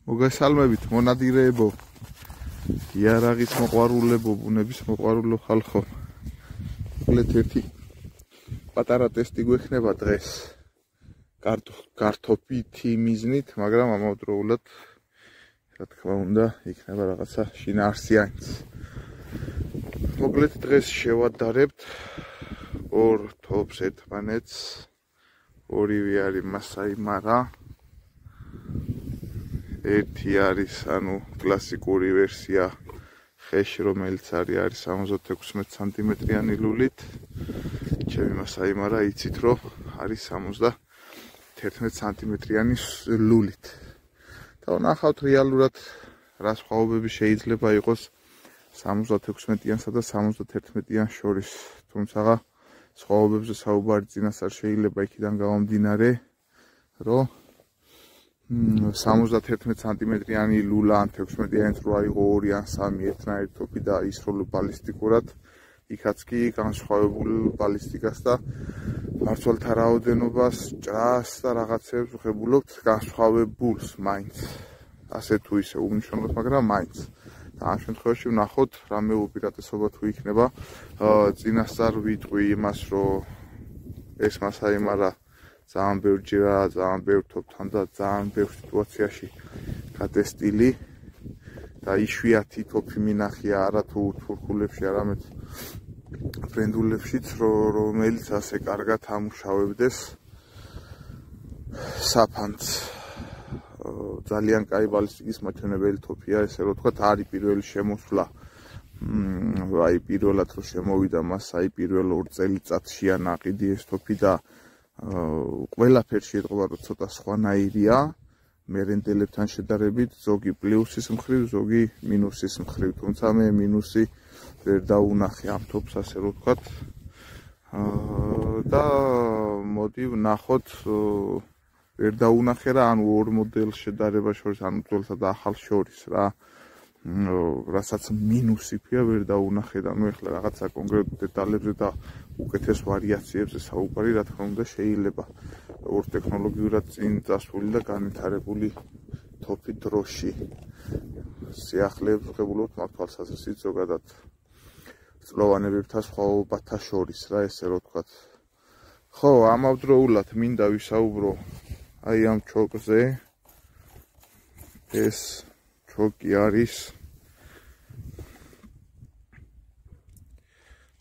მოგესალმებით მონადირეებო, იარაღის მოყვარულებო, ბუნების მოყვარულო ხალხო. მოკლედ ერთი პატარა ტესტი გვექნება დღეს. კარტოფითი მიზნით, მაგრამ ამავდროულად რა თქმა უნდა, იქნება რაღაცა შინაარსიანიც. მოკლედ დღეს შევადარებთ ორ თოფს ერთმანეთს. ორივე არის მასაი მარა. ერთი არის, კლასიკური ვერსია ხეში, რომელიც არის 76 სანტიმეტრიანი ლულით. ჩემი მასაი მარა იცით, რომ არის 71 სანტიმეტრიანი ლულით. და ვნახავთ რეალურად რა სხვაობები შეიძლება იყოს 76-იანსა და 71-იან შორის. თუმცა სხვაობებზე საუბარი წინასწარ შეიძლება იქიდან გამომდინარე, რომ 71 სანტიმეტრიანი ლულა ან 16-იანიც რო აიღო 2 ან 3 ერთნაირი თოფი და ისროლო ბალისტიკურად, იქაც კი განსხვავებულ ბალისტიკას და მარცვალთა რაოდენობას, ჭრას და რაღაცებს ვღებულობთ განსხვავებულს მაინც. ასე თუ ისე უმნიშვნელოდ, მაგრამ მაინც. და ამ შემთხვევაში ვნახოთ რამე უპირატესობა თუ იქნება. წინასწარ ვიტყვი იმას, რომ ეს მასაი მარა ძალიან ბევრჯერაა, ძალიან ბევრ თოფთან და ძალიან ბევრ სიტუაციაში გადესტილი და იშვიათი თოფი მინახია არა თუ თურქულებში, არამედ ბრენდულებშიც, რომელიც ასე კარგად ამუშავებდეს საფანს. ძალიან კაი ბალისტიკის მაჩვენებელი თოფია, ესე რომ ვთქვათ, არის პირველი შემოსვლა. აი პირველად რო შემოვიდა მას, აი პირველ 2 წელიწადშია ნაყიდი ეს თოფი და ყველაფერში ეტყობა, რომ ცოტა სხვანაირია მერენდელებთან შედარებით, ზოგი პლუსის მხრივ, ზოგი მინუსის მხრივ, თუმცა მე მინუსი ვერ დაუნახე ამ თოფს, ასე რომ ვთქვათ. და მოდი ვნახოთ, ვერ დაუნახე რა, ორ მოდელს შედარება შორის, ძველსა და ახალს შორის რა. რასაც მინუსი ფია ვერ დაუნახე და ეხლა რაღაცა კონკრეტულ დეტალებზე და უკეთეს ვარიაციებზე საუბარი, რა თქმა უნდა, შეიძლება ორ ტექნოლოგიურად წინ წასული და განვითარებული თოფი დროში. სიახლეებს ვღებულობთ მათ თვალსაზრისით ზოგადად წლოვანებებთან სხვაობათა შორის რა, ესე რომ ვთქვათ. ხო, ამავდროულად მინდა ვისაუბრო აი ამ ჩოკზე. ეს ჩოკი არის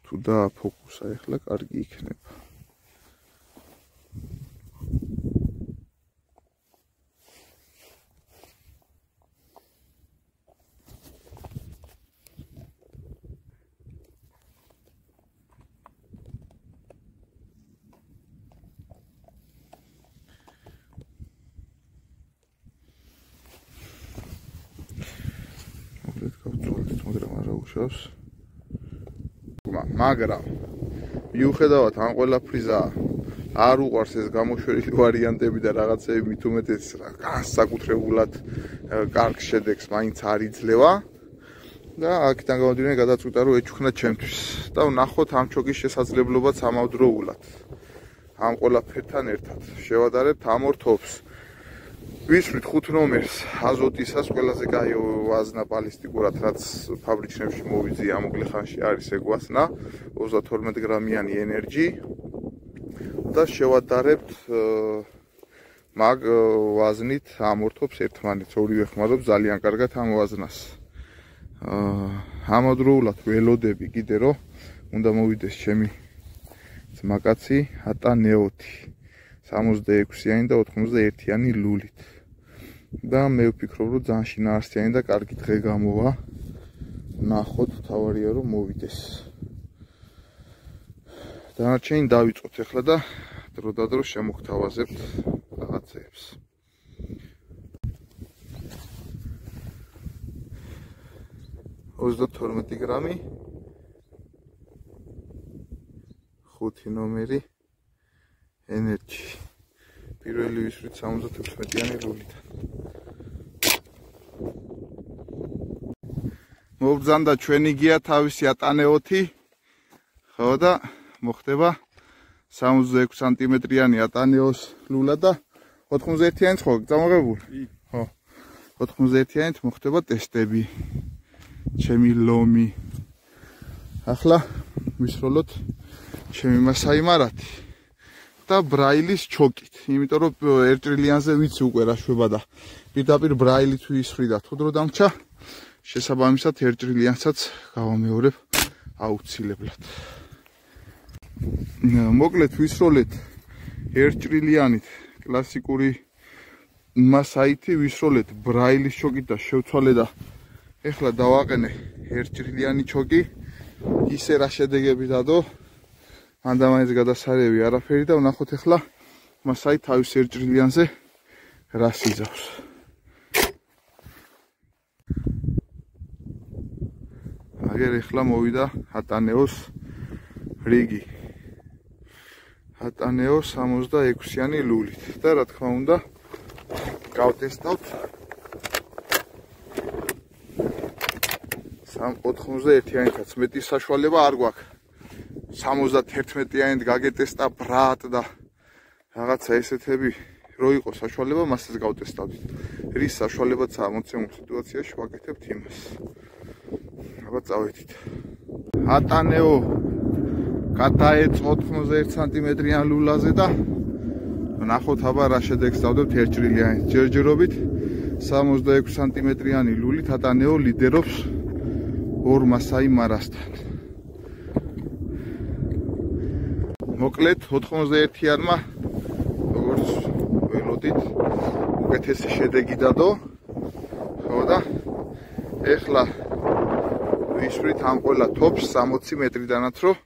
თუ დააფოკუსა ეხლა კარგი იქნება. მაგრამ მიუხედავად ამ ყველაფრისა არ უყვარს ეს გამოშვერილი ვარიანტები და რაღაცები მით უმეტეს განსაკუთრებულად კარგ შედეგს მაინც არ იძლევა და აქედან გამომდინარე გადაწყვიტა რომ ეჩვქნა ჩემთვის და ვნახოთ ამ ჩოკის შესაძლებლობაც ამავდროულად ამ ყველაფერთან ერთად შევადარებთ ამ ორ თოფს. ვისვრით 5 ნომერს აზოტისას ყველაზე კაი ვაზნა ბალისტიკურად, რაც ფაბრიჩნებში მოვიძია მოკლე ხანში არის ეგვასნა 32 გრამიანი ენერჯი და შევადარებთ მაგ ვაზნით ამ ორ თოფს ერთმანეთს. ორივე ხმარობს ძალიან კარგად ამ ვაზნას. ამავდროულად ველოდები კიდე რომ უნდა მოვიდეს ჩემი ძმაკაცი ატა ნეოთი 66-იანი და 91-იანი ლულით. და მე ვფიქრობ, რომ ძალიან შინაარსიანი და კარგი დღე გამოვა. ნახოთ, თავარია რომ მოვიდეს. დანარჩენი დავიწყოთ ახლა და დრო შემოგთავაზებთ რაღაცეებს. $22 გრამი 5 ნომერი ენერჯი. პირველი ვისვრით 76-იანი ლულიდან. მობრძანდა ჩვენი გია თავისი ატანეოთი, ხო და მოხდება 66 სანტიმეტრიანი ატანეოს ლულა და 91-იანი ხო, წამოღებული? ხო. 91-ით მოხდება ტესტები. ჩემი ლომი. ახლა ვისროლოთ ჩემი მასაი მარათი და ბრაილის ჩოკით. იმიტომ რომ 1 ტრილიანზე ვიცი უკვე რა შვება და პირდაპირ ბრაილით ვისვრი და თუ დრო დამრჩა, შესაბამისად 1 ტრილიანსაც გავამეორებ აუცილებლად. მოკლედ ვისროლეთ 1 ტრილიანით კლასიკური მასაითი ვისროლეთ ბრაილის ჩოკით და შევცვალე და ეხლა დავაყენე 1 ტრილიანი ჩოკი. ისე რა შედეგები დადო, მანდამაინც გადასარევი არაფერი და ვნახოთ ეხლა მასაი თავის 1 ტრილიანზე რას იზავს. აგერ ეხლა მოვიდა ატანეოს რიგი. ატანეო 66-იანი ლულით და რა თქმა უნდა გავტესტავთ 91-იანითაც მეტი საშუალება არ გვაქვს. 71-იანით გაგეტესტა ბრატ და რაღაცა ესეთები რო იყო საშუალება, მასაც გავტესტავთ. რის საშუალებაცაა მოცემულ სიტუაციაში ვაკეთებთ იმას. აბა წავედით. ატანეო გადაეწყო 91 სანტიმეტრიან ლულაზე და ნახოთ აბა რა შედეგს დავდებთ 1 ტრილიანით. ჯერჯერობით 66 სანტიმეტრიანი ლულით ატანეო ლიდერობს 2 მასაი მარასთან. მოკლედ 91-იანმა როგორც ველოდით უკეთესი შედეგი დადო. ხო და ეხლა ვისვრით ამ ყველა თოფს 60 მეტრიდანაც რომ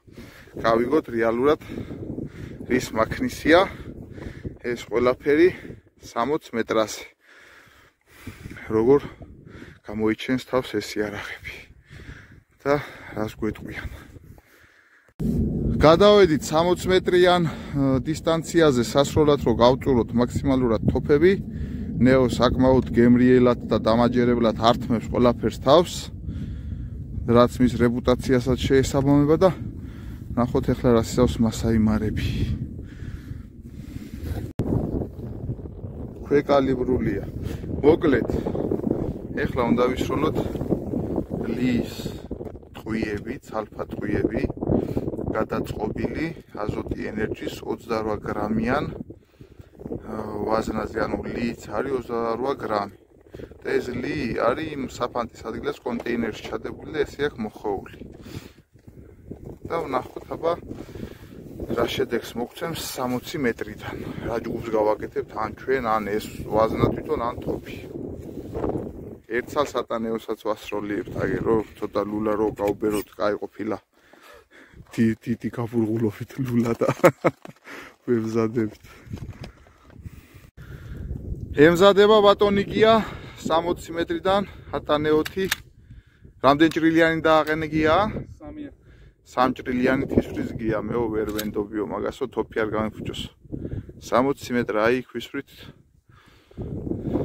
გავიგოთ რეალურად რის მაქნისია ეს ყველაფერი 60 მეტრაზე. როგორ გამოიჩენს თავს ეს იარაღები და რას გვეტყვიან. გადავედით 60 მეტრიან დისტანციაზე სასროლად რომ გავწუროთ მაქსიმალურად თოფები. ნეო საკმაოდ გემრიელად და დამაჯერებლად ართმევს ყველაფერს თავს, რაც მის რეპუტაციასაც შეესაბამება და ნახოთ ეხლა რას იზავს მასაი მარები. ქვეკალიბრულია. მოკლედ ეხლა უნდა ვისროლოთ ლის ტყვიები, ცალფა ტყვიები, გადაწყობილი აზოტი ენერგიის 28 გრამიან ვაზნაზე, ანუ ლიც არის 28 გრამი. და ეს ლი არის იმ საფანტის ადგილას კონტეინერში ჩადებული და ესე აქვს მოხეული. და ვნახოთ აბა რა შედეგს მოგცემს 60 მეტრიდან. რა ჯგუფს გავაკეთებთ ან ჩვენ, ან ეს ვაზნა თვითონ, ან თოფი. ერთ წელს ატანეოსაც ვასროლიებთ, აგერ რომ ცოტა ლულა რო გავბეროთ, კაი ყოფილა. თითი გაფურღულობით ლულა და ვემზადებით. ემზადება ბატონი გია 60 მეტრიდან ატანეოთი. რამდენი ტრილიანი დააყენე გია? 3 ტრილიანი თვისვრის გია, მეო ვერ ვენდობიო მაგასო თოფი არ გამიფუჭოს. 60 მეტრა აი ქვისვრით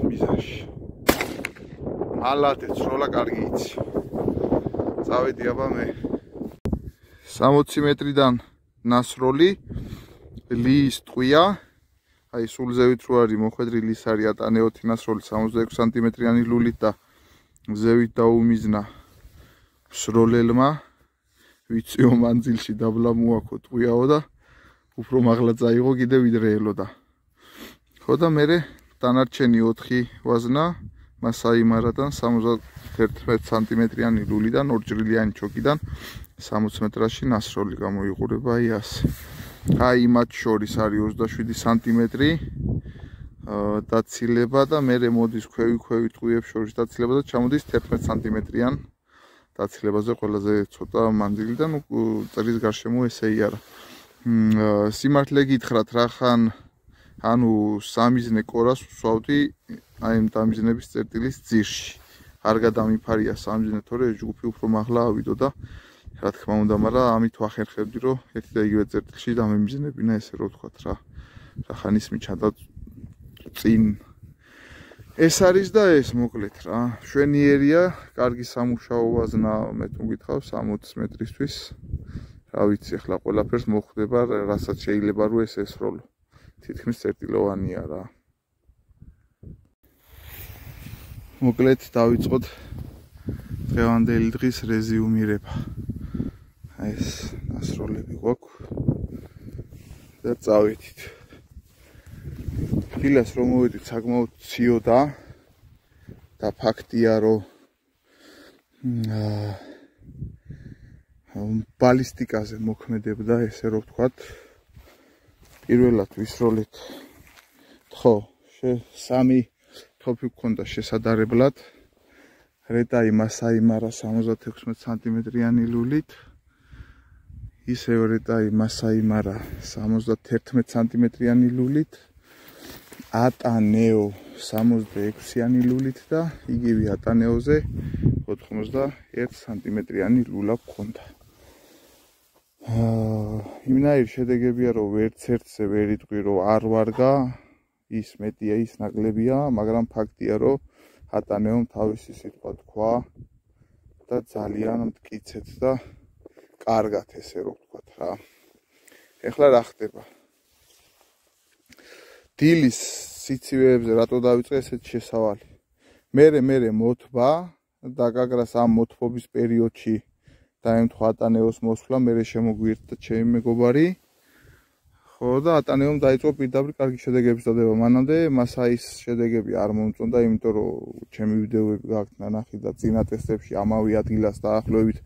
მიზანში. ალათე ცროლა კარგი იცი. წავედი აბა მე 60 მეტრიდან ნასროლი ლის ტყვია. აი სულ ზევით რო არის მოხვედრი ლის არის ატანეოთი ნასროლი 66 სანტიმეტრიანი ლულით და ზევით დაუმიზნა სროლელმა ვიციო მანძილში დაბლა მოაქო ტყვიაო და უფრო მაღლა წაიღო კიდე ვიდრე ელოდა. ხო და მერე დანარჩენი 4 ვაზნა მასაი მარადან 71 სანტიმეტრიანი ლულიდან 2 ჭრილიანი ჩოკიდან 60 მეტრაში ნასროლი გამოიყურება აი ასე. აი მათ შორის არის 27 სანტიმეტრი დაცილება და მერე მოდის ქვევი ტყვიებს შორის დაცილება და ჩამოდის 11 სანტიმეტრიან დაცილებაზე ყველაზე ცოტა მანძილიდან წრის გარშემო ესე იარა. სიმართლე გითხრათ რახან ანუ სამიზნე კორას ვსვავდი აი ამ დამიზნების წერტილის ძირში. არ გადამიფარია სამიზნე, თორე ეს ჯგუფი უფრო მაღლა ავიდო და რა თქმა უნდა, მაგრამ ამით ვახერხებდი რომ ერთი და იგივე წერტილში დამემიზნებინა ესე რო ვთქვათ რა. რახან ის მიჩანდა წინ. ეს არის და ეს მოკლედ რა. შვენიერია, კარგი სამუშაო ვაზნა მე თუ გითხავ 60 მეტრისთვის. რა ვიცი, ახლა ყველაფერს მოხდება, რასაც შეიძლება რომ ეს ესროლო. თითქმის წერტილოვანია რა. მოკლედ დავიწყოთ დღევანდელი დღის რეზიუმირება. აი ეს ასროლები გვაქვს და წავედით. დილას რომ მოვედით საკმაოდ ციოდა და ფაქტია რომ ბალისტიკაზე მოქმედებდა, ესე რომ ვთქვათ. პირველად ვისროლეთ ხო, სამი თოფი გქონდა შესადარებლად. რეტაი მასაიმარა 76 სანტიმეტრიანი ლულით. ისევ რეტაი მასაიმარა 71 სანტიმეტრიანი ლულით. ატანეო 66-იანი ლულით და იგივე ატანეოზე 91 სანტიმეტრიანი ლულა გქონდა. იმნაირი შედეგებია რომ ვერც ერთზე ვერ იტყვი რომ არ ვარგა, ის მეტია, ის ნაკლებია, მაგრამ ფაქტია რომ ატანეომ თავისი სიტყვა თქვა და ძალიან მტკიცეთ და კარგად ესე რომ ვთქვათ რა. ეხლა რა ხდება? დილის სიცივეებზე რატო დავიწყე ესეთ შესავალი? მერე მოთვა და გაგრას ამ მოთვობის პერიოდში დაემთხვა ატანეოს მოსვლა, მერე შემოგვიერთდა ჩემი მეგობარი. ხო და ატანეომ დაიწყო პირდაპირ კარგი შედეგების დადება. მანამდე მასაის შედეგები არ მომწონდა, იმიტომ რომ ჩემი ვიდეოები გაქვთ ნანახი და წინა ტესტებში ამავე ადგილას დაახლოებით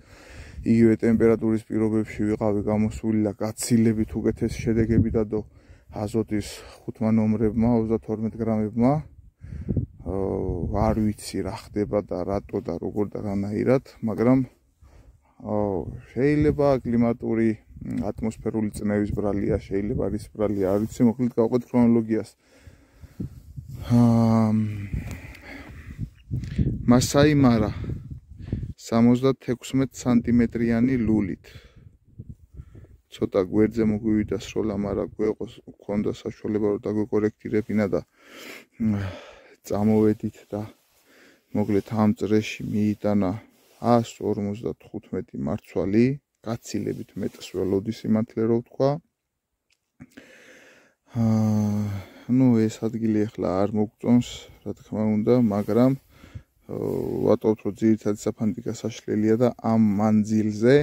იგივე ტემპერატურის პირობებში ვიყავი გამოსული და გაცილებით უკეთესი შედეგები დადო აზოტის 5 ნომრებმა, 32 გრამებმა. არ ვიცი რა ხდება და რატო და როგორ და რანაირად, მაგრამ შეიძლება კლიმატური ატმოსფერული წნევის ბრალია, შეიძლება არის ბრალია, არ ვიცი, მოკლედ გავყვეთ ქრონოლოგიას. მასაიმარა 76 სანტიმეტრიანი ლულით. ცოტა გვერდზე მოგვივიდა სროლა, მაგრამ გვქონდა საშუალება რომ დაგვეკორექტირებინა და წამოვედით და მოკლედ ამ წრეში მიიტანა 155 მარცვალი, გაცილებით მეტს ველოდი სიმართლე რო ვთქვა. ეს ადგილი ახლა არ მოგწონს, რა თქმა უნდა, მაგრამ ვატყობთ რომ ძირითადი საფანტი გასაშლელია და ამ მანძილზე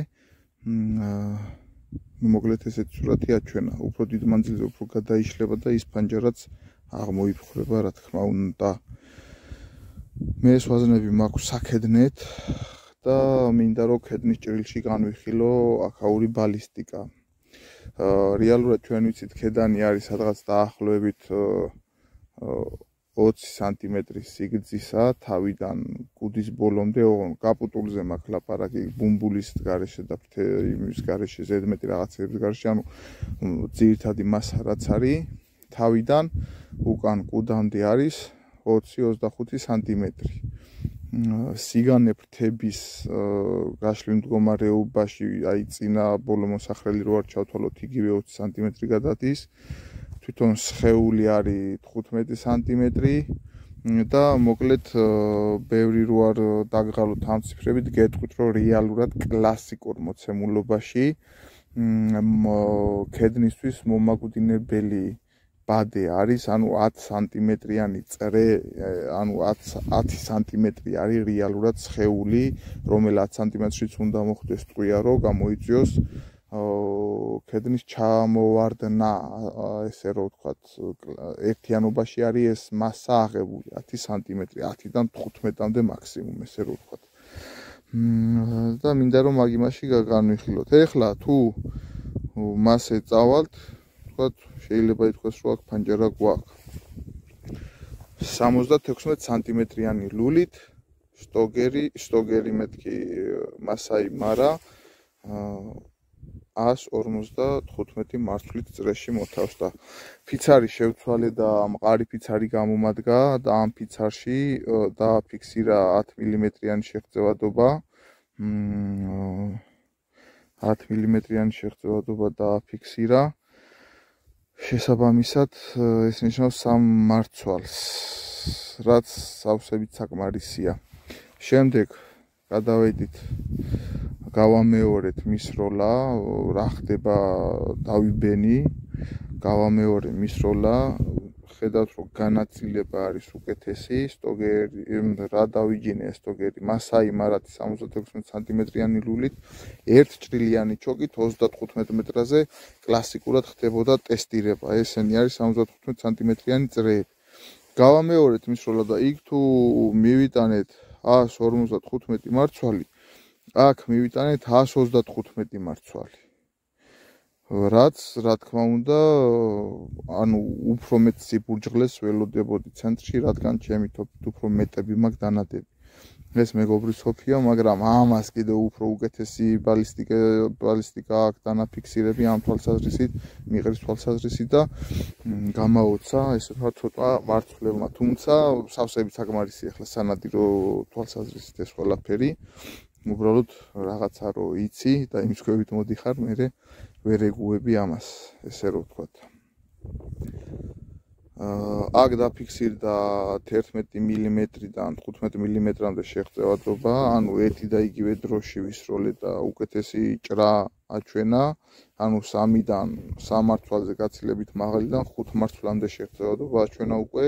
მოკლედ ესეთი სურათი აჩვენა. უფრო დიდ მანძილზე უფრო გადაიშლება და ის ფანჯარაც აღმოიფხრება, რა თქმა უნდა. მე ეს ვაზნები მაქვს საქედნეთ და მინდა რომ ქედნის ჭრილში განვიხილო აქაური ბალისტიკა. რეალურად ჩვენ ვიცით, ქედანი არის სადღაც დაახლოებით 20 სანტიმეტრის სიგრძისა, თავიდან კუდის ბოლომდე, კაპუტულზე მაქვს ლაპარაკი, ბუმბულის გარეშე და იმის გარეშე, ზედმეტი რაღაცების გარეშე, ანუ ძირითადი მასა რაც არის, თავიდან უკან კუდამდე არის 20-25 სანტიმეტრი. სიგანე ფრთების გაშლილ მდგომარეობაში, აი წინა ბოლო მოსახრელი რო არ ჩავთვალოთ, იგივე 20 სანტიმეტრი გადადის. თვითონ სხეული არის 15 სანტიმეტრი და მოკლედ ბევრი რო არ დაგღალოთ ამ ციფრებით, გეტყვით რომ რეალურად კლასიკურ მოცემულობაში ქედნისთვის მომაკვდინებელი ბადე არის, ანუ 10 სანტიმეტრიანი წრე, ანუ 10 სანტიმეტრი არის რეალურად სხეული, რომელიც 10 სანტიმეტრშიც უნდა მოხდეს ტყვია, რომ გამოიწვიოს ქედნის ჩამოვარდნა, ესე რომ ვთქვათ, ერთიანობაში არის ეს მასა აღებული 10 სანტიმეტრი, 10-დან 15-მდე მაქსიმუმ, ესე რომ ვთქვათ. და მინდა რომ მაგ იმაში განვიხილოთ. ეხლა თუ მასე წავალთ, ვთქვათ, შეიძლება ითქვას რომ აქ ფანჯარა გვაქვს. 76 სანტიმეტრიანი ლულით, შტოგერი მეთქი მასაიმარა 155 მარცვლით წრეში მოთავს და ფიცარი შევცვალე და მყარი ფიცარი გამომადგა და ამ ფიცარში დააფიქსირა 10 მმ-იანი შეღწევადობა. 10 მმ-იანი შეღწევადობა დააფიქსირა. შესაბამისად, ეს ნიშნავს 3 მარცვალს, რაც სავსებით საკმარისია. შემდეგ გადავედით, გავამეორეთ მის როლა, რა ხდება, დავიბენი, გავამეორე მის როლა, ხედავთ რომ განაწილება არის უკეთესი, სტოგერი რა დავიჯინე სტოგერი მასაი მარათი 76 სანტიმეტრიანი ლულით, ერთ ჭრილიანი ჩოკით 35 მეტრაზე კლასიკურად ხდებოდა ტესტირება. ესენი არის 75 სანტიმეტრიანი წრეები. გავამეორეთ მისროლა და იქ თუ მივიტანეთ 155 მარცვალი, აქ მივიტანეთ 135 მარცვალი. რაც რა თქმა უნდა, ანუ უფრო მეტ სიბურჯღლეს ველოდებოდი ცენტრში, რადგან ჩემი თოფით უფრო მეტები მაქვს დანადები. ეს მეგობრი სოფია, მაგრამ ამას კიდევ უფრო უკეთესი ბალისტიკა აქვს დანაფიქსირები ამ თვალსაზრისით, მიყრის თვალსაზრისით და გამაოცა, ესე ვთქვა, ცოტა მარცვლებმა, თუმცა სავსებით საკმარისი ახლა სანადირო თვალსაზრისით ეს ყველაფერი. უბრალოდ რაღაცა რო იცი და იმის ქვევით მოდიხარ, მე ვერ ეგუები ამას, ესე რომ ვთქვათ. აქ დაფიქსირდა 11 მმ-დან 15 მმ-მდე შეღწევადობა, ანუ ერთი და იგივე დროში ვისროლე და უკეთესი ჭრა აჩვენა, ანუ 3-დან 3 მარცვალზე გაცილებით მაღალიდან 5 მარცვლამდე შეღწევადობა აჩვენა უკვე.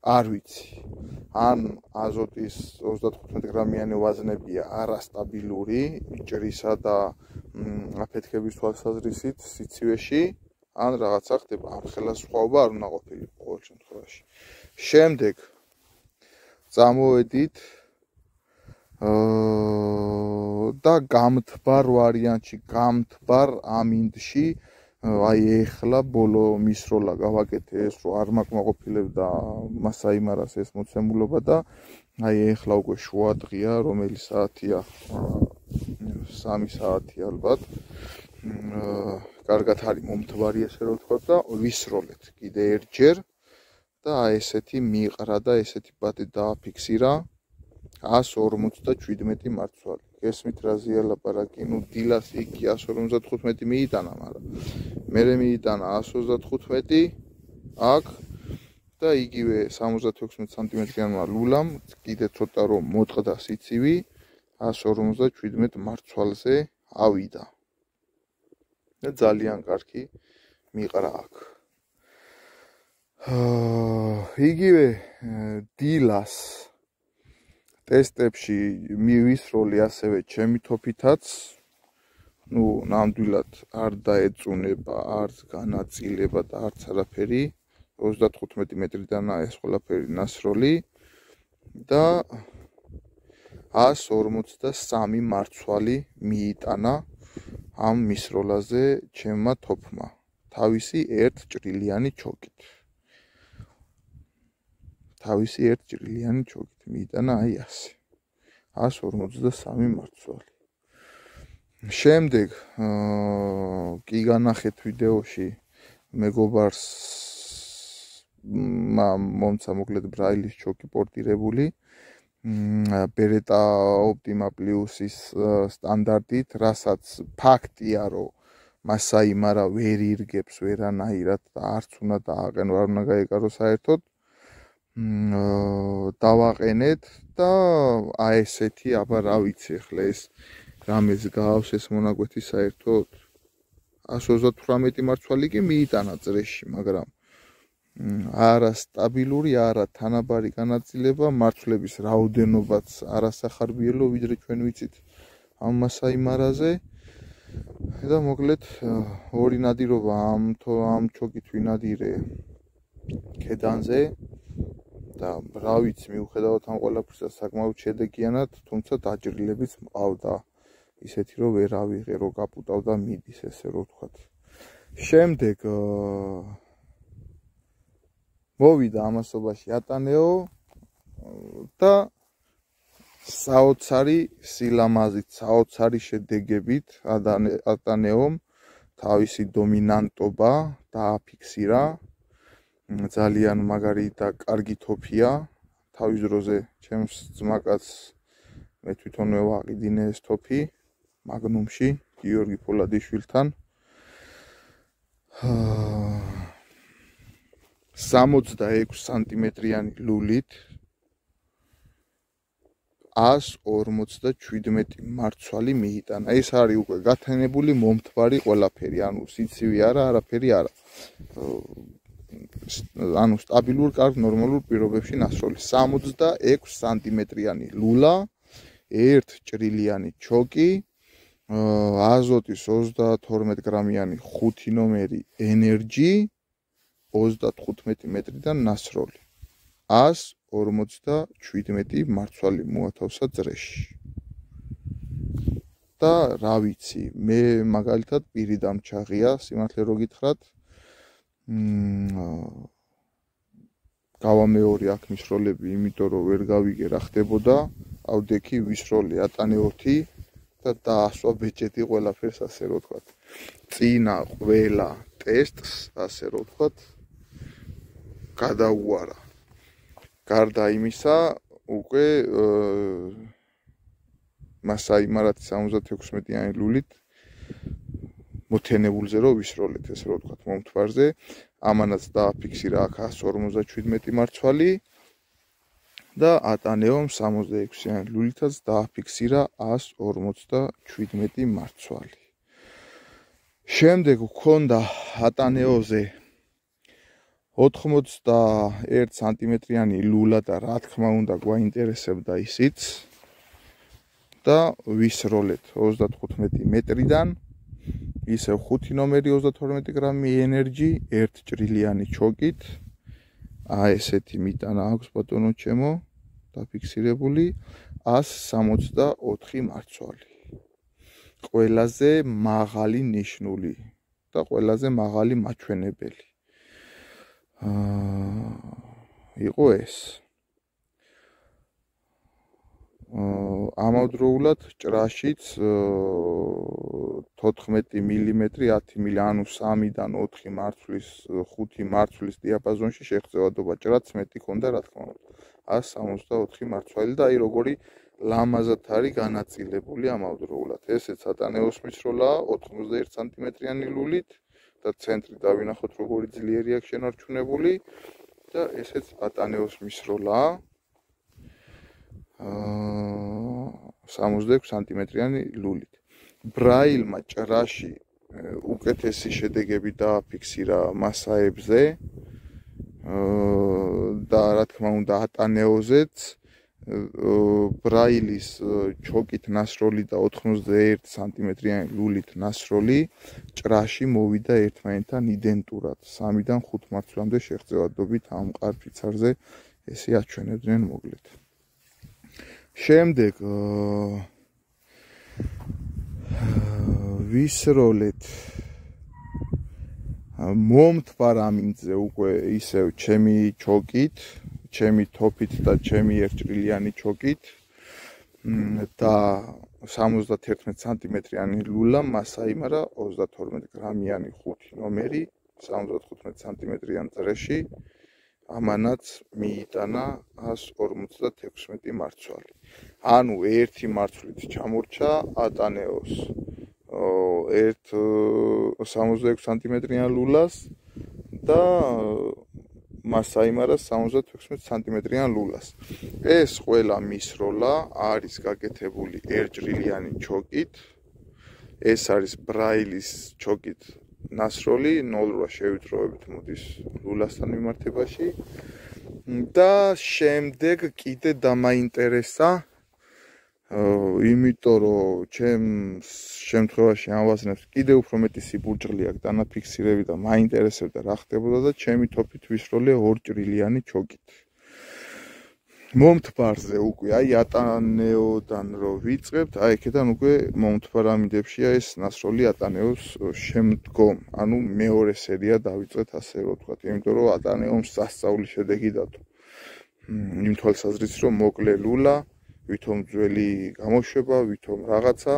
არ ვიცი, ან აზოტის 35 გრამიანი ვაზნებია არასტაბილური ჭრისა და აფეთქების თვალსაზრისით სიცივეში, ან რაღაცა ხდება, ამ ხელა სხვაობა არ უნდა ყოფილიყო ყოველ შემთხვევაში. შემდეგ წამოვედით და გამთბარ ვარიანტში, გამთბარ ამინდში, აი ეხლა ბოლო მისროლა გავაკეთე ეს რომ არ მაკმაყოფილებდა მასაიმარას ეს მოცემულობა და აი ეხლა უკვე შუა დღეა, რომელი საათია? 3 საათი ალბათ. კარგად არის მომთვარი ესე რომ ვთქვა და ვისროლეთ კიდე ერთჯერ და ესეთი მიყრა და ესეთი ბატი დააფიქსირა 157 მარცვალი. გესმით რაზეა ლაპარაკი, ნუ დილას იქი 155 მიიტანა, მაგრამ მე მიიტანა 135 აქ და იგივე 76 სანტიმეტრიანმა ლულამ კიდე ცოტა რომ მოტყდა სიცივი 157 მარცვალზე ავიდა. და ძალიან კარგი მიყრა აქ. იგივე დილას ტესტებში მივისროლი ასევე ჩემი თოფითაც, ნუ ნამდვილად არ დაეწუნება, არც განაწილება და არც არაფერი, 35 მეტრიდანაა ეს ყველაფერი ნასროლი და 153 მარცვალი მიიტანა ამ მისროლაზე ჩემმა თოფმა, თავისი ერთ ჭრილიანი ჩოკით. თავისი ერთ ჭრილიანი ჩოგით მიიტანა აი ასე 153 მარცვალი. შემდეგ კი განახეთ ვიდეოში მეგობარს მომცა მოკლედ ბრაილის ჩოკი პორტირებული ბერეტა ოპტიმა პლუსის სტანდარტით, რასაც ფაქტია რომ მასაიმარა ვერ ირგებს ვერანაირად და არც უნდა დააყენო, არ უნდა გაეკარო საერთოდ. დავაყენეთ და აი ესეთი აბა რა ვიცი ახლა ეს რამეს გავს ეს მონაკვეთი საერთოდ 138 მარცვალი კი მიიტანა წრეში, მაგრამ არა სტაბილური, არა თანაბარი განაწილება, მარცვლების რაოდენობაც არასახარბიელო, ვიდრე ჩვენ ვიცით ამ მასაიმარაზე და მოკლედ ორი ნადირობა ამ ჩოგით ვინადირე ქედანზე და რა ვიცი, მიუხედავად ამ ყველაფრისა საკმაოდ შედეგიანად, თუმცა დაჭრილებიც მყავდა ისეთი რომ ვერ ავიღე, რომ გაპუტავდა მიდის, ესე რომ ვთქვათ. შემდეგ მოვიდა ამასობაში ატანეო და საოცარი სილამაზით, საოცარი შედეგებით ატანეომ თავისი დომინანტობა დააფიქსირა. ძალიან მაგარი და კარგი თოფია. თავის დროზე ჩემს ძმაკაცს მე თვითონვე ვაყიდინე ეს თოფი მაგნუმში გიორგი ფოლადიშვილთან. 66 სანტიმეტრიანი ლულით 157 მარცვალი მიიტანა. ეს არის უკვე გათენებული მომთვარი ყველაფერი, ანუ სიცივი არა, არაფერი არა. ანუ სტაბილურ, კარგ ნორმალურ პირობებში ნასროლი. 66 სანტიმეტრიანი ლულა, 1 ჭრილიანი ჩოკი, აზოტის 32 გრამიანი 5 ნომერი ენერჯი, 35 მეტრიდან ნასროლი. 157 მარცვალი მოათავსა ძრეში. და რა ვიცი, მე მაგალითად პირი დამჩაღია, სიმართლე რო გითხრათ. გავამეორე აქ მისროლები, იმიტომ რომ ვერ გავიგე რა ხდებოდა. ავდექი ვისროლი ატანე 4 და დაასვა ბეჭედი ყველაფერს, ასე რო ვთქვათ. წინა ყველა ტესტს, ასე რო ვთქვათ, გადაუარა. გარდა იმისა, უკვე მასაიმარათი 76-იანი ლულით მოთენებულზე რო ვისროლეთ, ესე რო ვთქვათ, მომთვარზე. ამანაც დააფიქსირა აქ 157 მარცვალი და ატანეომ 66-იანი ლულითაც დააფიქსირა 157 მარცვალი. შემდეგ გვქონდა ატანეოზე 81 სანტიმეტრიანი ლულა და რა თქმა უნდა გვაინტერესებდა ისიც და ვისროლეთ 35 მეტრიდან, ისევ 5 ნომერი 32 გრამი ენერჯი, 1 ჭრილიანი ჩოკით. ესეთი მიტანა აქვს ბატონო ჩემო, დაფიქსირებული 164 მარცვალი. ყველაზე მაღალი ნიშნული და ყველაზე მაღალი მაჩვენებელი. იყო ეს. ამავდროულად ჭრაშიც 14 მილიმეტრი 10 მილი, ანუ 3-დან 4 მარცვლის 5 მარცვლის დიაპაზონში შეღწევადობა ჭრაც მეტი ქონდა, რა თქმა უნდა. 164 მარცვალი და აი როგორი ლამაზად არის განაწილებული ამავდროულად. ესეც ატანეოს მისროლაა 81 სანტიმეტრიანი ლულით და ცენტრი დავინახოთ როგორი ძლიერი აქვს შენარჩუნებული და ესეც ატანეოს მისროლაა 66 სანტიმეტრიანი ლულით. ბრაილმა ჭრაში უკეთესი შედეგები დააფიქსირა მასაებზე და რა თქმა უნდა ატანეოზეც ბრაილის ჩოკით ნასროლი და 91 სანტიმეტრიანი ლულით ნასროლი ჭრაში მოვიდა ერთმანეთთან იდენტურად 3-დან 5 მარცვლამდე შეღწევადობით ამ მყარ ფიცარზე ესე აჩვენებდნენ მოკლედ. შემდეგ ვისროლეთ მომთვარ ამინძზე უკვე ისევ ჩემი ჩოკით, ჩემი თოფით და ჩემი 1 ჭრილიანი ჩოკით და 71 სანტიმეტრიანი ლულა მასაიმარა 32 გრამიანი 5 ნომერი 75 სანტიმეტრიან წრეში. ამანაც მიიტანა 156 მარცვალი. ანუ ერთი მარცვლით ჩამორჩა ატანეოს 66 სანტიმეტრიან ლულას და მასაიმარა 76 სანტიმეტრიან ლულას. ეს ყველა მისროლა არის გაკეთებული 1 ჭრილიანი ჩოკით. ეს არის ბრაილის ჩოკით ნასროლი 0-რა შევიწროებით მოდის ლულასთან მიმართებაში და შემდეგ კიდე დამაინტერესა იმიტომ რომ ჩემს შემთხვევაში ამვაზნებს კიდე უფრო მეტი სიბურჭლი აქვს დანაფიქსირები და მაინტერესებდა რა ხდებოდა და ჩემი თოფით ვისროლე 2 ჭრილიანი ჩოკით. მომთვარზე უკვე აი ატანეოდან რო ვიწყებთ, აი აქედან უკვე მომთვარ ამინდებშია ეს ნასროლი ატანეოს შემდგომ, ანუ მეორე სერია დავიწყეთ ასე რო ვთქვათ, იმიტომ რომ ატანეომ სასწაული შედეგი დადო. იმ თვალსაზრისით რომ მოკლე ლულა, ვითომ ძველი გამოშვება, ვითომ რაღაცა,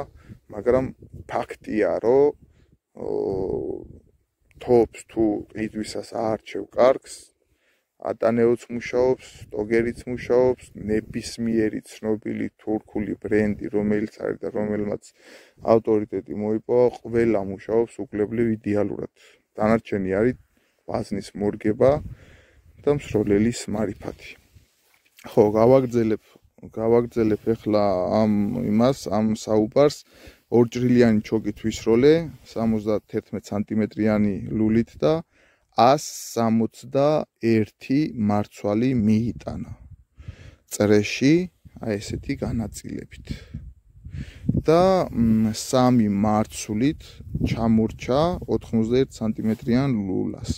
მაგრამ ფაქტია რომ თოფს თუ ყიდვისას აარჩევ კარგს ატანეოც მუშაობს, სტოგერიც მუშაობს, ნებისმიერი ცნობილი თურქული ბრენდი, რომელიც არის და რომელმაც ავტორიტეტი მოიპოვა, ყველა მუშაობს უკლებლივ იდეალურად. დანარჩენი არის ვაზნის მორგება და მსროლელის მარიფათი. ხო, გავაგრძელებ ახლა ამ საუბარს. 2 ჭრილიანი ჩოკით ვისროლე, 71 სანტიმეტრიანი ლულით და 161 მარცვალი მიიტანა წრეში, აი ესეთი განაწილებით. და 3 მარცვლით ჩამორჩა 91 სანტიმეტრიან ლულას.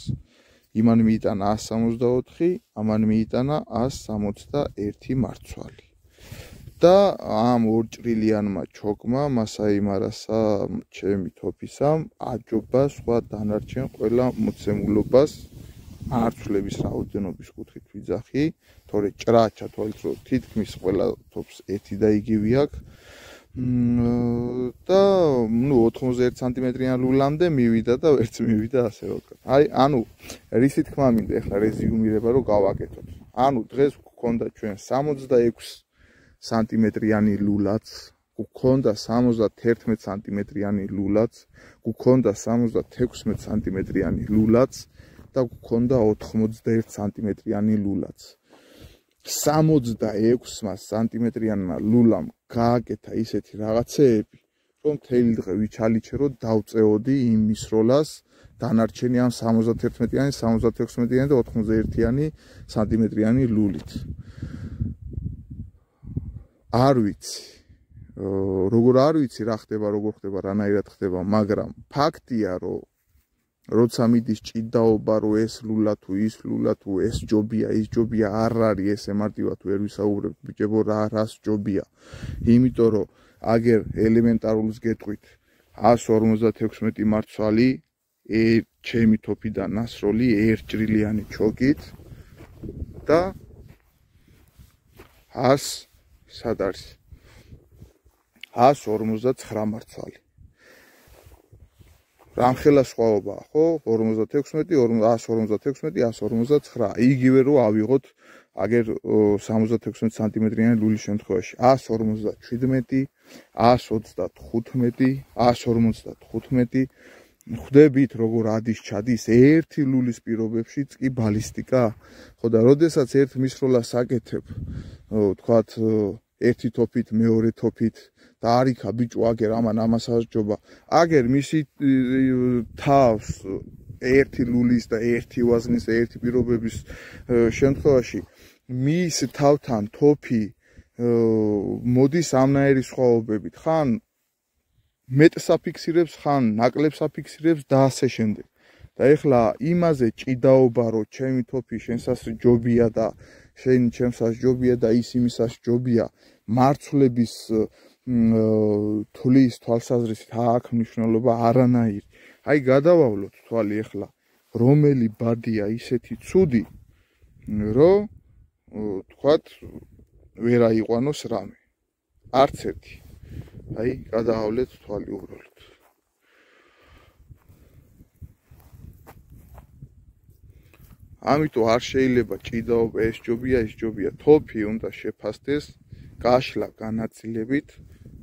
იმან მიიტანა 164, ამან მიიტანა 161 მარცვალი. და ამ ორჭრილიანმა ჩოკმა მას აიმარასა ჩემი თოფისამ აჯობა სხვა დანარჩენ ყველა მოცემულობას მარცვლების რაოდენობის კუთხით ვიძახი, თორე ჭრა ჩათვალეთ, რომ თითქმის ყველა თოფს ერთი და იგივე აქვს. და 91 სანტიმეტრიან ლულამდე მივიდა და ვერც მივიდა ასე რომ ვთქვა. აი, ანუ რისი თქმა მინდა ეხლა რეზიუმირება რომ გავაკეთოთ. ანუ დღეს გვქონდა ჩვენ 66 სანტიმეტრიანი ლულაც, გვქონდა 71 სანტიმეტრიანი ლულაც, გვქონდა 76 სანტიმეტრიანი ლულაც და გვქონდა 91 სანტიმეტრიანი ლულაც. 66 სანტიმეტრიანმა ლულამ გააკეთა ისეთი რაღაცეები, რომ მთელი დღე ვიჩალიჩერო დავწეოდი იმ მისროლას დანარჩენი ამ 71-იანი, 76-იანი და 91-იანი სანტიმეტრიანი ლულით. არ ვიცი, როგორ არ ვიცი რა ხდება, როგორ ხდება, რანაირად ხდება, მაგრამ ფაქტია, რომ როცა მიდის ჭიდაობა, რომ ეს ლულა თუ ის ლულა თუ ეს ჯობია, ის ჯობია, არ არის ესე მარტივად ვერ ვისაუბრებ, ბიჭებო, რას ჯობია. იმიტომ რომ აგერ ელემენტარულს გეტყვით 156 მარცვალი ჩემი თოფიდან ნასროლი ერთჭრილიანი ჩოკით და 100 სად არის 159 მარცვალი. რამხელა სხვაობაა, ხო? 56, 156, 159. იგივე რო ავიღოთ აგერ 76 სანტიმეტრიანი ლულის შემთხვევაში 157, 135, 155. ხვდებით როგორ ადის ჩადის ერთი ლულის პირობებშიც კი ბალისტიკა? ხო და როდესაც ერთ მისროლას აკეთებ, თქვათ ერთი თოფით, მეორე თოფით და არიქა ბიჭო აგერ ამას ასჯობა. აგერ მისი თავს ერთი ლულის და ერთი ვაზნის და ერთი პირობების შემთხვევაში მის თავთან თოფი მოდის ამნაირი სხვაობებით. ხან მეტს აფიქსირებს, ხან ნაკლებს აფიქსირებს და ასე შემდეგ. და ეხლა იმაზე ჭიდაობა, რომ ჩემი თოფი შენსაც ჯობია და შენ ჩემსაც ჯობია და ის იმისას ჯობია, მარცვლების თulis თვალსაზრისით აქვს მნიშვნელობა არანაირი. აი გადავავლოთ თვალი ეხლა, რომელი ბადია ისეთი ცუდი, რომ თქვათ ვერ აიყვანოს რამე. არც ერთი. აი გადავავლეთ თვალი უბრალოდ. ამიტომ არ შეიძლება ჭიდაობა ეს ჯობია, ეს ჯობია. თოფი უნდა შეფასდეს გაშლა განაწილებით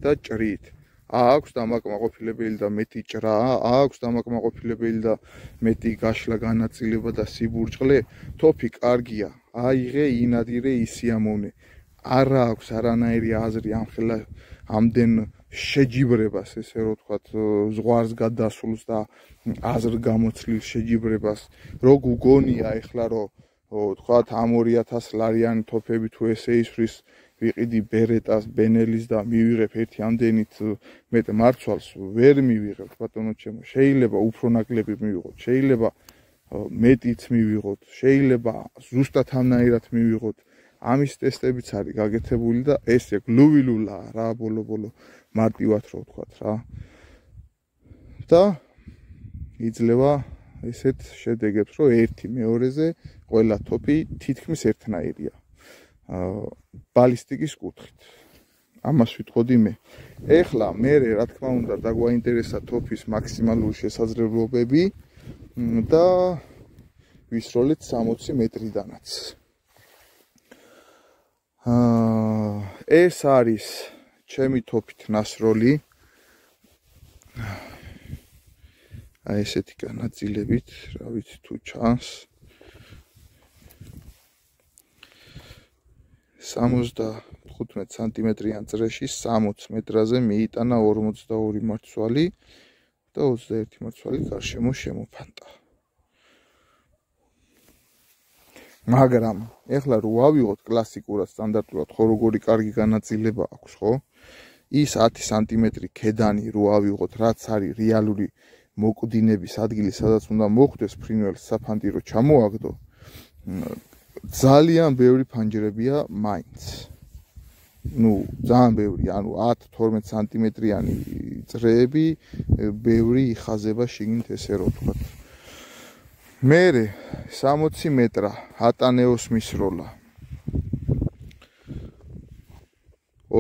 და ჭრით. აქვს დამაკმაყოფილებელი და მეტი ჭრა, აქვს დამაკმაყოფილებელი და მეტი გაშლა განაწილება და სიბურჭყლე. თოფი კარგია, აიღე, ინადირე, ისიამოვნე. არა აქვს არანაირი აზრი ამხელა ამდენ შეჯიბრებას, ესე რომ ვთქვათ, ზღვარს გადასულს და აზრ გამოცდილ შეჯიბრებას. რო გუგონია ეხლა რომ ვთქვათ ამ 2000 ლარიანი თოფები თუ ესე ისვრის ვიყიდი ბერეტას, ბენელის და მივიღებ ერთი ამდენით მეტ მარცვალს, ვერ მივიღებ, ბატონო ჩემო. შეიძლება უფრო ნაკლები მივიღოთ, შეიძლება მეტიც მივიღოთ, შეიძლება ზუსტად ამნაირად მივიღოთ. ამის ტესტებიც არის გაკეთებული და ესე გლუვილულაა რა ბოლო-ბოლო მარტივად რო ვთქვათ რა. და იძლევა ესეთ შედეგებს, რომ ერთი მეორეზე ყველა თოფი თითქმის ერთნაირია. ბალისტიკის კუთხით. ამას ვიტყოდი მე. ეხლა მე რა თქმა უნდა დაგვაინტერესა თოფის მაქსიმალური შესაძლებლობები და ვისროლეთ 60 მეტრიდანაც. ეს არის ჩემი თოფით ნასროლი. აი ესეთი განაწილებით, რა ვიცი თუ ჩანს. 75 სანტიმეტრიან წრეში 60 მეტრაზე მიიტანა 42 მარცვალი და 21 მარცვალი გარშემო შემოფანტა. მაგრამ ეხლა რო ავიღოთ კლასიკურად სტანდარტულად ხო როგორი კარგი განაწილება აქვს ხო ის 10 სანტიმეტრი ქედანი რო ავიღოთ რაც არის რეალური მოკვდინების ადგილი სადაც უნდა მოხვდეს ფრინველს საფანტი რო ჩამოაგდო ძალიან ბევრი ფანჯრებია მაინც ну ძალიან ბევრი ანუ 10-12 სანტიმეტრიანი წრეები ბევრი იხაზება შიგნით ესე რო ვთქვათ მერე 60 მეტრა ატანეოს მისროლა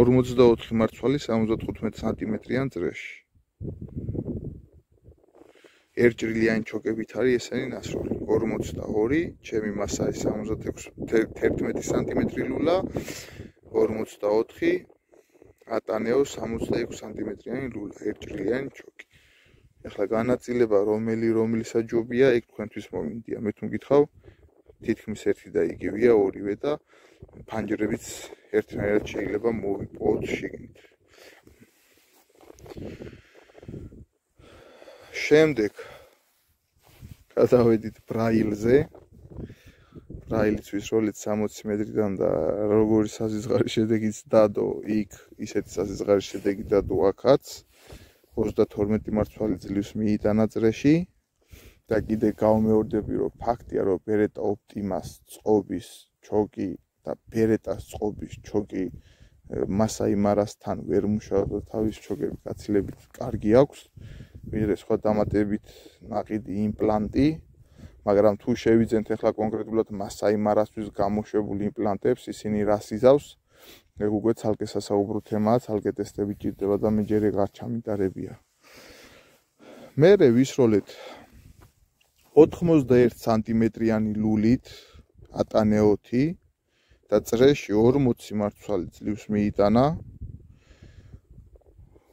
44 მარცვალი 75 სანტიმეტრიან წრეში ერთჭრილიანი ჩოკებით არის ესენი ნასროლი 42 ჩემი მასა 76 სანტიმეტრი ლულა 44 ატანეოს 66 სანტიმეტრიანი ლულა ერთჭრილიანი ჩოკი ეხლა განაწილება რომელისა ჯობია ეგ თქვენთვის მომინდია მე თუ მგითხავ თითქმის ერთი და იგივეა ორივე და ფანჯრებიც ერთნაირად შეიძლება მოვიპოვოთ შიგნით შემდეგ გადავედით ბრაილზე ბრაილიც ვისროლით 60 მეტრიდან და როგორი საზღვარი შედეგიც დადო იქ ისეთი საზღვარი შედეგი დადო აქაც 32 მარცვალი ძლივს მიიტანა წრეში და კიდე გავმეორდები რომ ფაქტია რომ ბერეტა ოპტიმას წყობის ჩოკი და ბერეტას წყობის ჩოკი მასაი მარასთან ვერ მუშაობს და თავის ჩოკები გაცილებით კარგი აქვს ვიდრე სხვა დამატებით ნაყიდი იმპლანტი მაგრამ თუ შევიძენთ ახლა კონკრეტულად მასაი მარასთვის გამოშვებული იმპლანტებს ისინი რას იზავს ეგ უკვე ცალკე სასაუბრო თემაა ცალკე ტესტები ჭირდება და მე ჯერ ეგ არ ჩამიტარებია მერე ვისროლეთ 91 სანტიმეტრიანი ლულით ატანეოთი და წრეში 40 მარცვალი ძლივს მიიტანა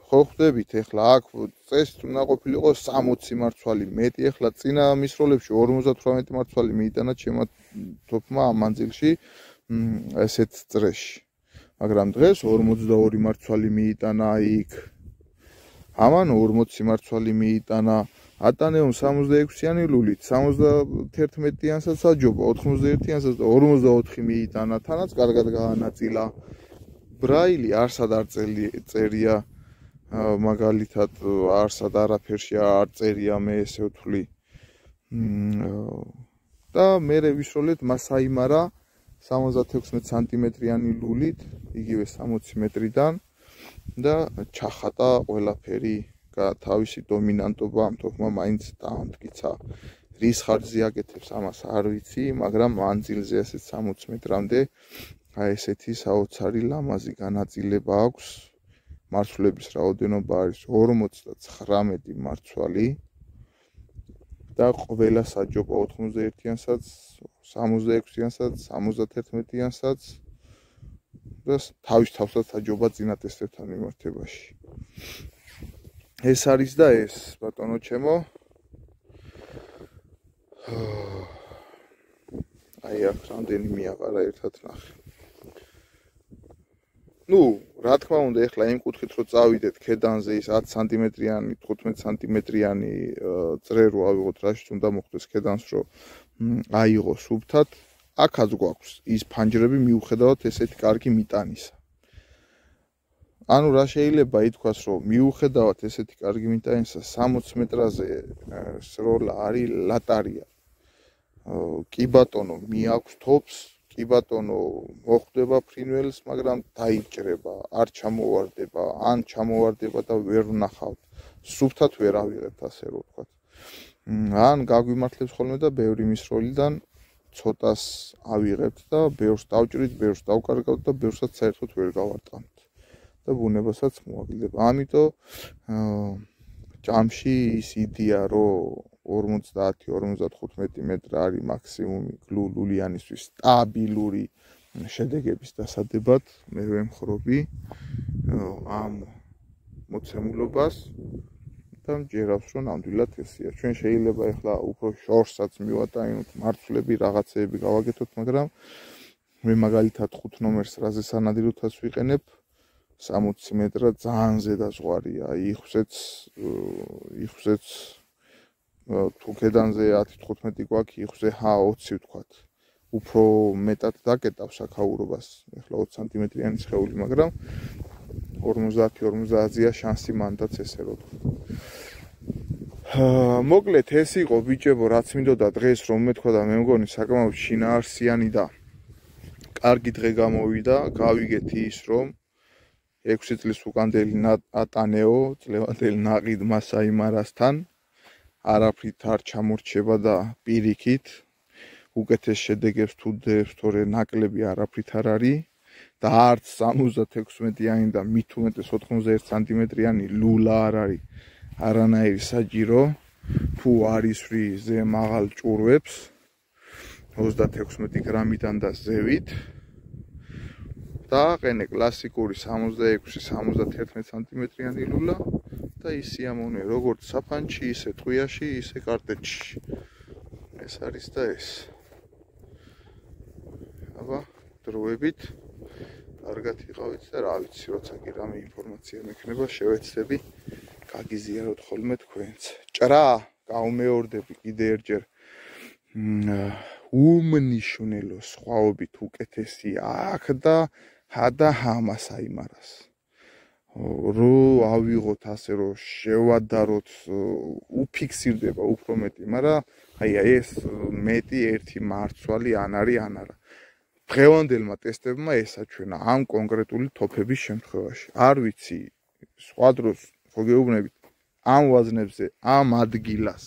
ხო ხვდებით ეხლა აქ წესით უნდა ყოფილიყო 60 მარცვალი მეტი ეხლა წინა მისროლებში 58 მარცვალი მიიტანა ჩემმა თოფმა ამ მანძილში ესეთ წრეში მაგრამ დღეს 42 მარცვალი მიიტანა იქ ამან 40 მარცვალი მიიტანა ატანეონ 66-იანი ლულით 71-იანსაც აჯობა 91-იანსაც და 44 მიიტანა თანაც კარგად გაანაწილა ბრაილი არსად არ წერია მაგალითად არსად არაფერში არ წერია მე ესე ვთვლი და მერე ვისროლეთ მასაიმარა 76 სანტიმეტრიანი ლულით იგივე 60 მეტრიდან და ჩახატა ყველაფერი თავისი დომინანტობა ამ თქმა მაინც დაამტკიცა რის ხარჯზე აკეთებს ამას არ ვიცი მაგრამ მანძილზე ასეთ 60 მეტრამდე აი ესეთი საოცარი ლამაზი განაწილება აქვს მარცვლების რაოდენობა არის 59 მარცვალი და ყველა საჯობა 91-იანსაც 66-იანსაც 71-იანსაც და თავის თავსაც საჯობა წინა ტესტებთან მიმართებაში ეს არის და ეს ბატონო ჩემო აი აქ რამდენი მიაყარა ერთად ნახე ну რა თქმა უნდა ეხლა იმ კუთხით რომ წავიდეთ ქედანზე ის 10 სანტიმეტრიანი 15 სანტიმეტრიანი წრე რო ავიღოთ რაშიც უნდა მოხდეს ქედანს რომ აიღო სუფთად აქაც გვაქვს ის ფანჯრები მიუხედავად ესეთი კარგი მიტანისა ანუ რა შეიძლება ითქვას რომ მიუხედავად ესეთი კარგი მიტანისა 60 მეტრაზე სროლა არის ლატარია კი ბატონო მიაქვს თოფს კი ბატონო მოხვდება ფრინველს მაგრამ დაიჭრება არ ჩამოვარდება ან ჩამოვარდება და ვერ ვნახავთ სუფთად ვერ ავიღებთ ასე რომ ვთქვათ ან გაგვიმართლებს ხოლმე და ბევრი მისროლიდან ცოტას ავიღებთ და ბევრს დავჭრით ბევრს დავკარგავთ და ბევრსაც საერთოდ ვერ გავარტყამთ და ბუნებასაც მოაგდება ამიტომ ჭამში ის იდეა რომ 50-55 მეტრ არის მაქსიმუმი ლულიანისთვის სტაბილური შედეგების დასადებად მე ვემხრობი ამ მოცემულობას და მჯერავს რომ ნამდვილად ესეა ჩვენ შეიძლება ახლა უფრო შორსაც მივატაინოთ მარცვლები რაღაცეები გავაკეთოთ მაგრამ მე მაგალითად 5 ნომერს რაზე სანადიროთაც ვიყენებ 60 მეტრა ძალიან ზედა ზღვარია იხსეც თუ ქედანზე 10-15 გვაქვს იხსე 20 ვთქვათ უფრო მეტად დაკეტავს აქაურობას, ეხლა 20 სანტიმეტრიანი სხეული, მაგრამ 50-50-ია შანსი მანდაც ესე რო თქვა. მოკლედ ეს იყო ბიჭებო, რაც მინდოდა დღეს რომ მეთქვა და მე მგონი საკმაოდ შინაარსიანი და კარგი დღე გამოვიდა. გავიგეთ ის რომ 6 წლის უკანდელი ატანეო წლევანდელი ნაყიდმა საიმარასთან არაფრით არ ჩამორჩება და პირიქით უკეთეს შედეგებს თუ დებს, თორე ნაკლები არაფრით არ არის და არც 76-იანი და მით უმეტეს 91 სანტიმეტრიანი ლულა არ არის არანაირი საჭირო თუ არის ზე მაღალ ჭურვებს 36 გრამიდან და ზევით და აყენე კლასიკური 66-71 სანტიმეტრიანი ლულა და ის სიამოვნე როგორც საფანჩი, ისე ტყვიაში, ისე კარტეჩში. ეს არის და ეს. აბა, დროებით კარგად იყავით და რა ვიცი, როცა კი რამე ინფორმაცია მექნება, შევეცდები გაგიზიაროთ ხოლმე თქვენც. ჭრა, გავმეორდები კიდე ერთჯერ. უმნიშვნელო სხვაობით უკეთესი აქ და ჰადა ჰამას აიმარას. რო ავიღოთ ასე რომ შევადაროთ უფიქსირდება უფრო მეტი, მაგრამ აი ეს მეტი ერთი მარცვალი ან არის ან არა. დღევანდელმა ტესტებმა ესაჩვენა ამ კონკრეტული თოფების შემთხვევაში. არ ვიცი, სხვა დროს ხო გეუბნებით ამ ვაზნებზე, ამ ადგილას,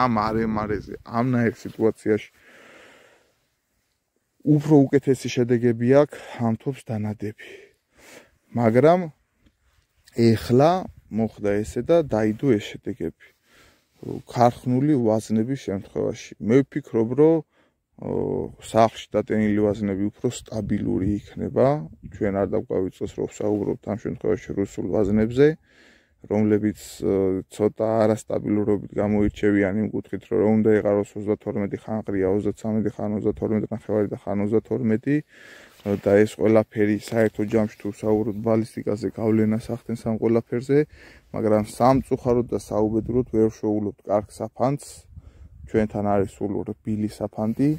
ამ არემარეზე, ამნაირ სიტუაციაში უფრო უკეთესი შედეგები აქვს ამ თოფს დანადები. მაგრამ ეხლა მოხდა ესე და დაიდო ეს შედეგები. ქარხნული ვაზნების შემთხვევაში. მე ვფიქრობ, რომ სახლში დატენილი ვაზნები უფრო სტაბილური იქნება. ჩვენ არ დაგვავიწყოს რომ ვსაუბრობთ ამ შემთხვევაში რუსულ ვაზნებზე, რომლებიც ცოტა არასტაბილურობით გამოირჩევიან იმ კუთხით, რომ უნდა იყაროს 32 ხან ყრია, 33 ხან 32 ნახევარი და ხან 32 და ეს ყველაფერი საერთო ჯამში თუ ვსაუბრობთ ბალისტიკაზე გავლენას ახდენს ამ ყველაფერზე, მაგრამ სამწუხაროდ და საუბედუროდ ვერ შოულობთ კარგ საფანტს. ჩვენთან არის სულ რბილი საფანტი,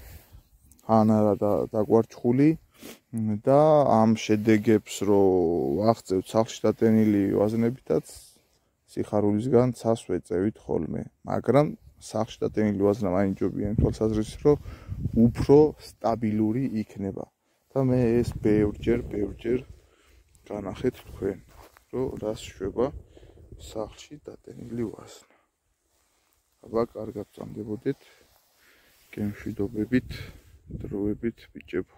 ან არა დაგვარჩხული და ამ შედეგებს რო ვაღწევთ სახლში დატენილი ვაზნებითაც სიხარულისგან ცას ვეწევით ხოლმე, მაგრამ სახლში დატენილი ვაზნა მაინჯობია იმ თვალსაზრისით, რომ უფრო სტაბილური იქნება. და მე ეს ბევრჯერ განახეთ თქვენ, რომ რას შვება სახლში დატენილი ვაზნა. აბა, კარგად წამდებოდეთ, გემშვიდობებით, დროებით ბიჭებო.